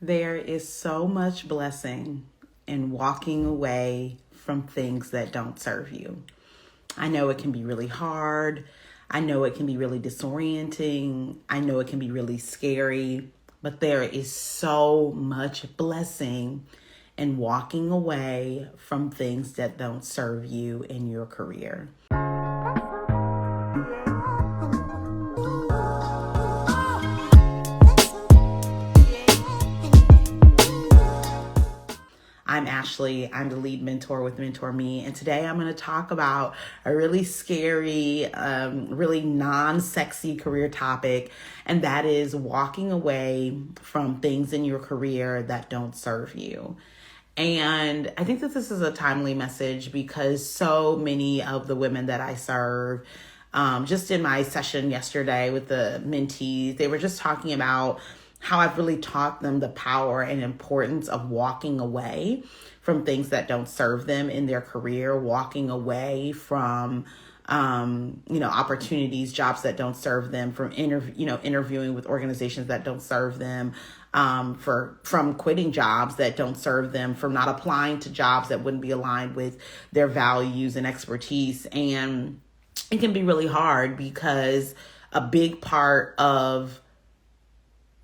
There is so much blessing in walking away from things that don't serve you. I know it can be really hard. I know it can be really disorienting. I know it can be really scary, but there is so much blessing in walking away from things that don't serve you in your career. I'm Ashley. I'm the lead mentor with Mentor Me. And today I'm going to talk about a really scary, really non-sexy career topic. And that is walking away from things in your career that don't serve you. And I think that this is a timely message because so many of the women that I serve, just in my session yesterday with the mentees, they were just talking about how I've really taught them the power and importance of walking away from things that don't serve them in their career, walking away from, opportunities, jobs that don't serve them, from interviewing with organizations that don't serve them, from quitting jobs that don't serve them, from not applying to jobs that wouldn't be aligned with their values and expertise. And it can be really hard because a big part of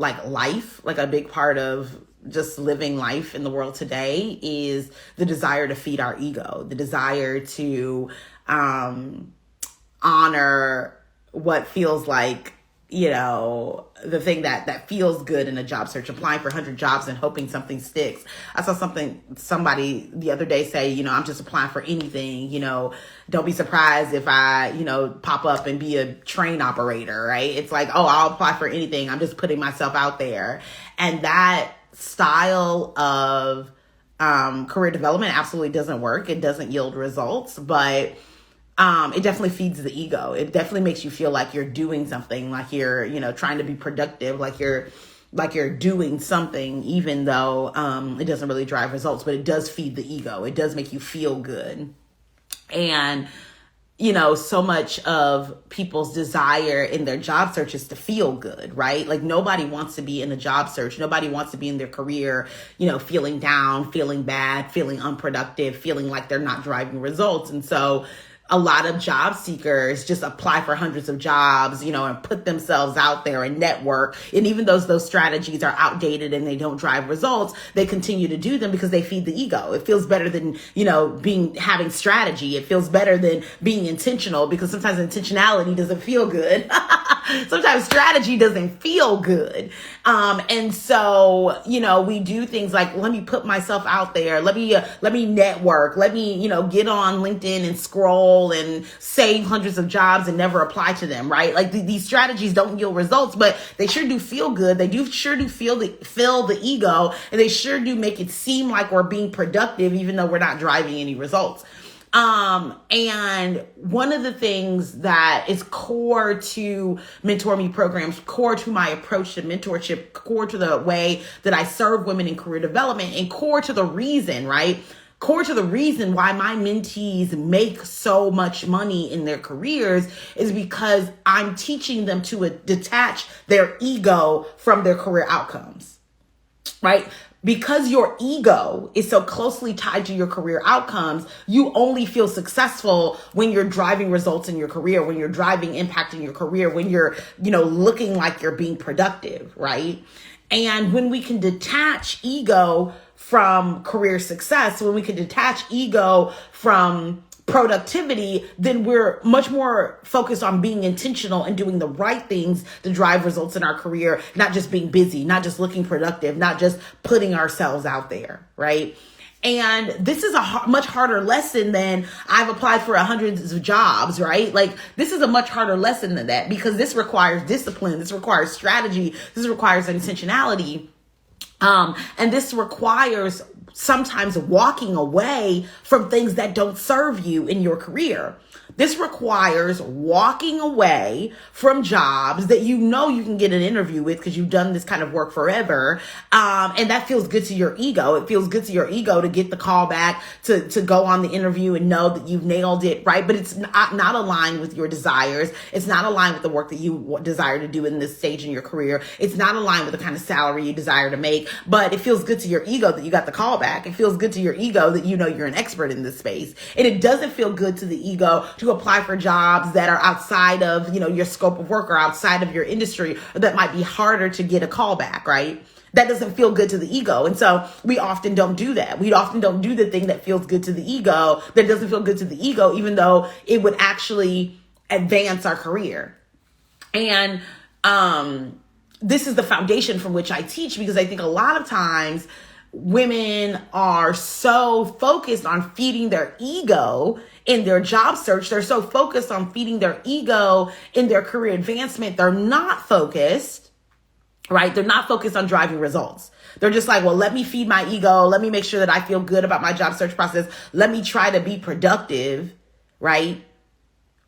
life, a big part of just living life in the world today is the desire to feed our ego, the desire to honor what feels like, the thing that feels good in a job search, applying for 100 jobs and hoping something sticks. I saw somebody the other day say, I'm just applying for anything, don't be surprised if I, pop up and be a train operator, right? It's like, oh, I'll apply for anything. I'm just putting myself out there. And that style of career development absolutely doesn't work. It doesn't yield results, but it definitely feeds the ego. It definitely makes you feel like you're doing something, like you're, trying to be productive, like you're doing something, even though it doesn't really drive results, but it does feed the ego. It does make you feel good. And, so much of people's desire in their job search is to feel good, right? Like nobody wants to be in a job search. Nobody wants to be in their career, feeling down, feeling bad, feeling unproductive, feeling like they're not driving results. And so a lot of job seekers just apply for hundreds of jobs, and put themselves out there and network. And even though those strategies are outdated and they don't drive results, they continue to do them because they feed the ego. It feels better than, having strategy. It feels better than being intentional because sometimes intentionality doesn't feel good. Sometimes strategy doesn't feel good. And so, we do things like, let me put myself out there. Let me network. Let me, get on LinkedIn and scroll and save hundreds of jobs and never apply to them, right? Like these strategies don't yield results, but they sure do feel good. They sure do fill the ego, and they sure do make it seem like we're being productive, even though we're not driving any results. And one of the things that is core to Mentor Me programs, core to my approach to mentorship, core to the way that I serve women in career development, and core to the reason, right? Core to the reason why my mentees make so much money in their careers is because I'm teaching them to detach their ego from their career outcomes, right? Because your ego is so closely tied to your career outcomes, you only feel successful when you're driving results in your career, when you're driving impact in your career, when you're, looking like you're being productive, right? And when we can detach ego from career success, when we can detach ego from productivity, then we're much more focused on being intentional and doing the right things to drive results in our career, not just being busy, not just looking productive, not just putting ourselves out there, right? And this is a much harder lesson than I've applied for hundreds of jobs, right? Like this is a much harder lesson than that because this requires discipline. This requires strategy. This requires intentionality. And this requires sometimes walking away from things that don't serve you in your career. This requires walking away from jobs that you know you can get an interview with because you've done this kind of work forever. And that feels good to your ego. It feels good to your ego to get the call back, to go on the interview and know that you've nailed it, right? But it's not aligned with your desires. It's not aligned with the work that you desire to do in this stage in your career. It's not aligned with the kind of salary you desire to make, but it feels good to your ego that you got the call back. It feels good to your ego that you know you're an expert in this space. And it doesn't feel good to the ego to apply for jobs that are outside of, your scope of work or outside of your industry, or that might be harder to get a call back, right? That doesn't feel good to the ego. And so we often don't do that. We often don't do the thing that feels good to the ego, that doesn't feel good to the ego, even though it would actually advance our career. And this is the foundation from which I teach, because I think a lot of times women are so focused on feeding their ego in their job search. They're so focused on feeding their ego in their career advancement. They're not focused, right? They're not focused on driving results. They're just like, well, let me feed my ego. Let me make sure that I feel good about my job search process. Let me try to be productive, right?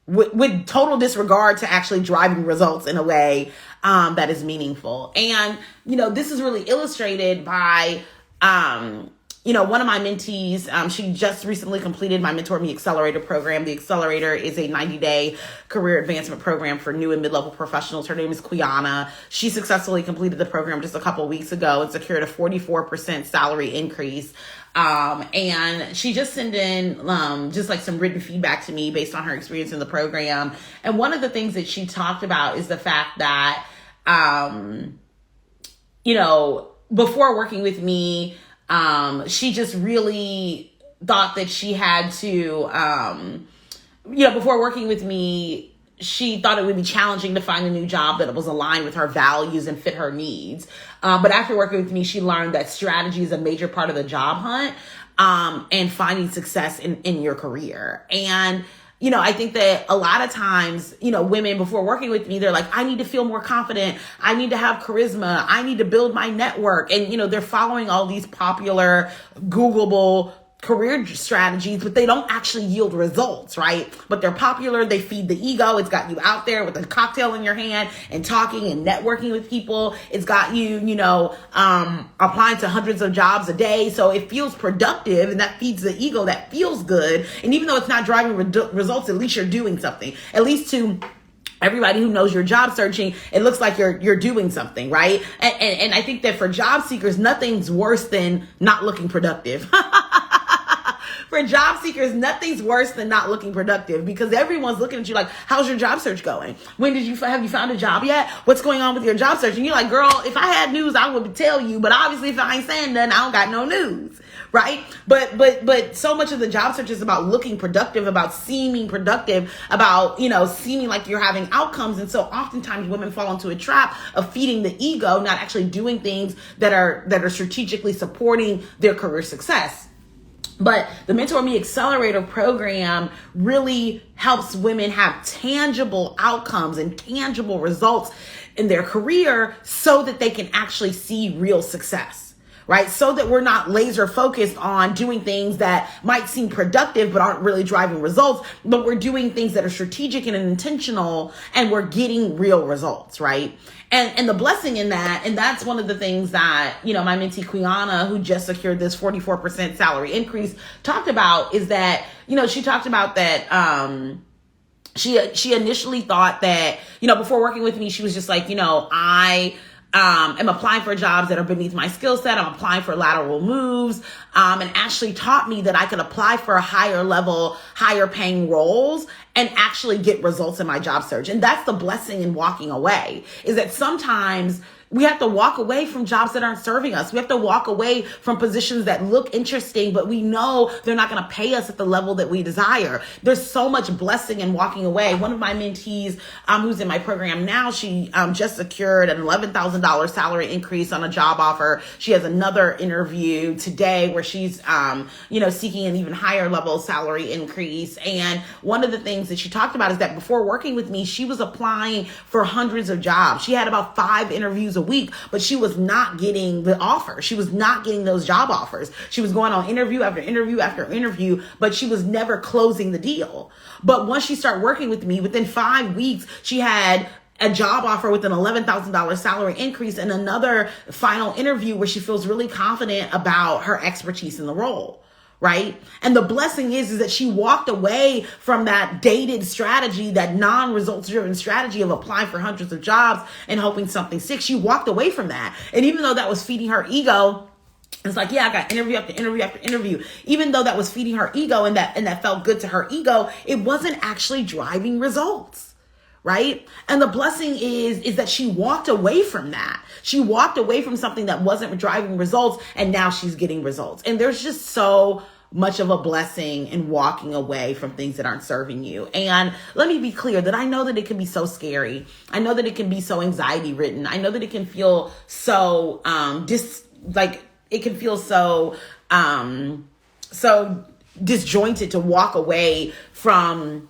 With total disregard to actually driving results in a way that is meaningful. And, this is really illustrated by one of my mentees. She just recently completed my Mentor Me Accelerator program. The Accelerator is a 90-day career advancement program for new and mid-level professionals. Her name is Quiana. She successfully completed the program just a couple of weeks ago and secured a 44% salary increase. And she just sent in, just like some written feedback to me based on her experience in the program. And one of the things that she talked about is the fact that, before working with me, she just really thought that she had to, before working with me, she thought it would be challenging to find a new job that was aligned with her values and fit her needs. But after working with me, she learned that strategy is a major part of the job hunt, and finding success in your career. And, I think that a lot of times, women before working with me, they're like, I need to feel more confident. I need to have charisma. I need to build my network. And, they're following all these popular, Googleable career strategies, but they don't actually yield results, right? But they're popular. They feed the ego. It's got you out there with a cocktail in your hand and talking and networking with people. It's got you, applying to hundreds of jobs a day. So it feels productive, and that feeds the ego. That feels good. And even though it's not driving results, at least you're doing something. At least to everybody who knows you're job searching, it looks like you're doing something, right? And I think that for job seekers, nothing's worse than not looking productive. For job seekers, nothing's worse than not looking productive, because everyone's looking at you like, how's your job search going? Have you found a job yet? What's going on with your job search? And you're like, girl, if I had news, I would tell you. But obviously, if I ain't saying nothing, I don't got no news, right? But so much of the job search is about looking productive, about seeming productive, about, seeming like you're having outcomes. And so oftentimes women fall into a trap of feeding the ego, not actually doing things that are strategically supporting their career success. But the Mentor Me Accelerator program really helps women have tangible outcomes and tangible results in their career so that they can actually see real success, right? So that we're not laser focused on doing things that might seem productive but aren't really driving results, but we're doing things that are strategic and intentional, and we're getting real results, right? And the blessing in that, and that's one of the things that, my mentee Quiana, who just secured this 44% salary increase, talked about, is that, she talked about that, she initially thought that, before working with me, she was just like, I am applying for jobs that are beneath my skill set. I'm applying for lateral moves. And Ashley taught me that I could apply for higher level, higher paying roles and actually get results in my job search. And that's the blessing in walking away, is that sometimes we have to walk away from jobs that aren't serving us. We have to walk away from positions that look interesting, but we know they're not going to pay us at the level that we desire. There's so much blessing in walking away. One of my mentees, who's in my program now, she just secured an $11,000 salary increase on a job offer. She has another interview today where she's, seeking an even higher level salary increase. And one of the things that she talked about is that before working with me, she was applying for hundreds of jobs. She had about 5 interviews a a week, but she was not getting the offer. She was not getting those job offers. She was going on interview after interview after interview, but she was never closing the deal. But once she started working with me, within 5 weeks, she had a job offer with an $11,000 salary increase and another final interview where she feels really confident about her expertise in the role. Right? And the blessing is that she walked away from that dated strategy, that non-results driven strategy of applying for hundreds of jobs and hoping something sticks. She walked away from that. And even though that was feeding her ego, it's like, yeah, I got interview after interview after interview. Even though that was feeding her ego and that felt good to her ego, it wasn't actually driving results. Right? And the blessing is that she walked away from that. She walked away from something that wasn't driving results, and now she's getting results. And there's just so much of a blessing in walking away from things that aren't serving you. And let me be clear that I know that it can be so scary. I know that it can be so anxiety ridden. I know that it can feel so so disjointed to walk away from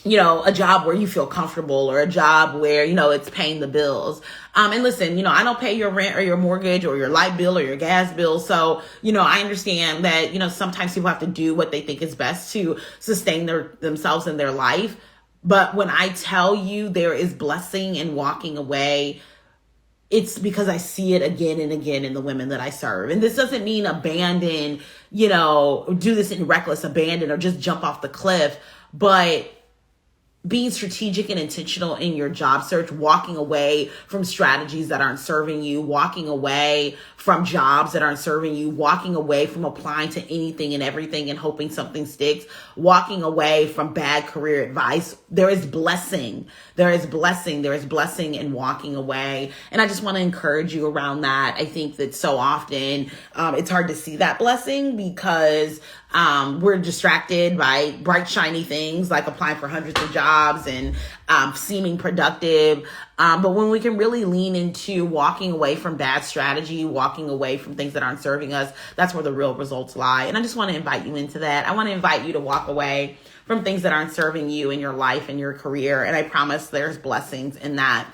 a job where you feel comfortable, or a job where, it's paying the bills. And listen, I don't pay your rent or your mortgage or your light bill or your gas bill. So, I understand that, sometimes people have to do what they think is best to sustain themselves in their life. But when I tell you there is blessing in walking away, it's because I see it again and again in the women that I serve. And this doesn't mean abandon, do this in reckless abandon or just jump off the cliff, but being strategic and intentional in your job search, walking away from strategies that aren't serving you, walking away from jobs that aren't serving you, walking away from applying to anything and everything and hoping something sticks, walking away from bad career advice. There is blessing. There is blessing. There is blessing in walking away. And I just want to encourage you around that. I think that so often it's hard to see that blessing because we're distracted by bright, shiny things like applying for hundreds of jobs and seeming productive. But when we can really lean into walking away from bad strategy, walking away from things that aren't serving us, that's where the real results lie. And I just want to invite you into that. I want to invite you to walk away from things that aren't serving you in your life and your career. And I promise there's blessings in that.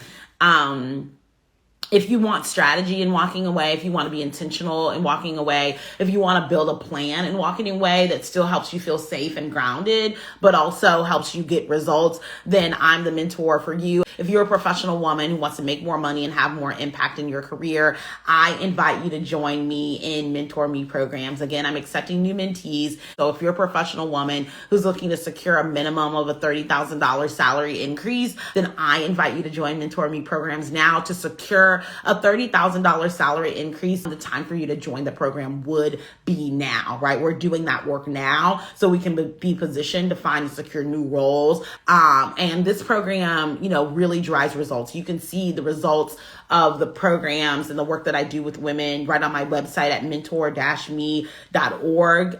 If you want strategy in walking away, if you want to be intentional in walking away, if you want to build a plan in walking away that still helps you feel safe and grounded, but also helps you get results, then I'm the mentor for you. If you're a professional woman who wants to make more money and have more impact in your career, I invite you to join me in Mentor Me programs. Again, I'm accepting new mentees. So if you're a professional woman who's looking to secure a minimum of a $30,000 salary increase, then I invite you to join Mentor Me programs now to secure a $30,000 salary increase. The time for you to join the program would be now, right? We're doing that work now so we can be positioned to find and secure new roles. And this program, really drives results. You can see the results of the programs and the work that I do with women right on my website at mentor-me.org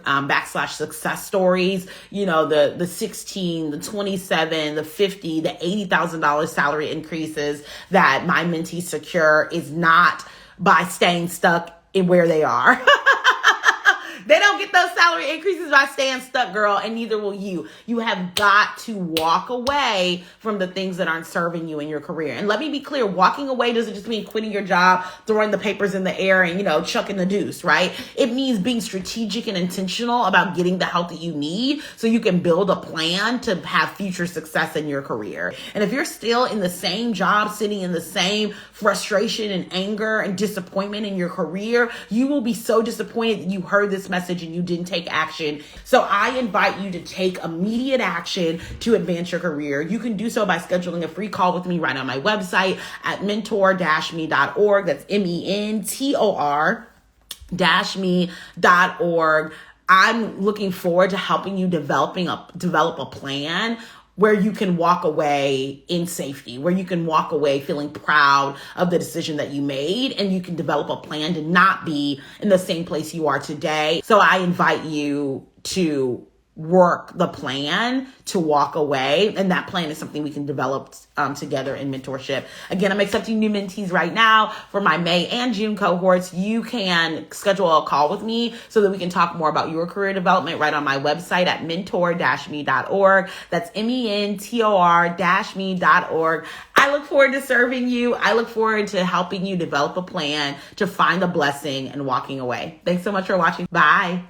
/success stories. The 16, the 27, the 50, the $80,000 salary increases that my mentees secure is not by staying stuck in where they are. They don't get those salary increases by staying stuck, girl, and neither will you. You have got to walk away from the things that aren't serving you in your career. And let me be clear, walking away doesn't just mean quitting your job, throwing the papers in the air and, chucking the deuce, right? It means being strategic and intentional about getting the help that you need so you can build a plan to have future success in your career. And if you're still in the same job, sitting in the same frustration and anger and disappointment in your career, you will be so disappointed that you heard this message and you didn't take action. So I invite you to take immediate action to advance your career. You can do so by scheduling a free call with me right on my website at mentor-me.org. That's mentor-me.org. I'm looking forward to helping you develop a plan where you can walk away in safety, where you can walk away feeling proud of the decision that you made, and you can develop a plan to not be in the same place you are today. So I invite you to work the plan to walk away. And that plan is something we can develop together in mentorship. Again, I'm accepting new mentees right now for my May and June cohorts. You can schedule a call with me so that we can talk more about your career development right on my website at mentor-me.org. That's mentor-me.org. I I look forward to serving you. I look forward to helping you develop a plan to find the blessing and walking away. Thanks so much for watching. Bye.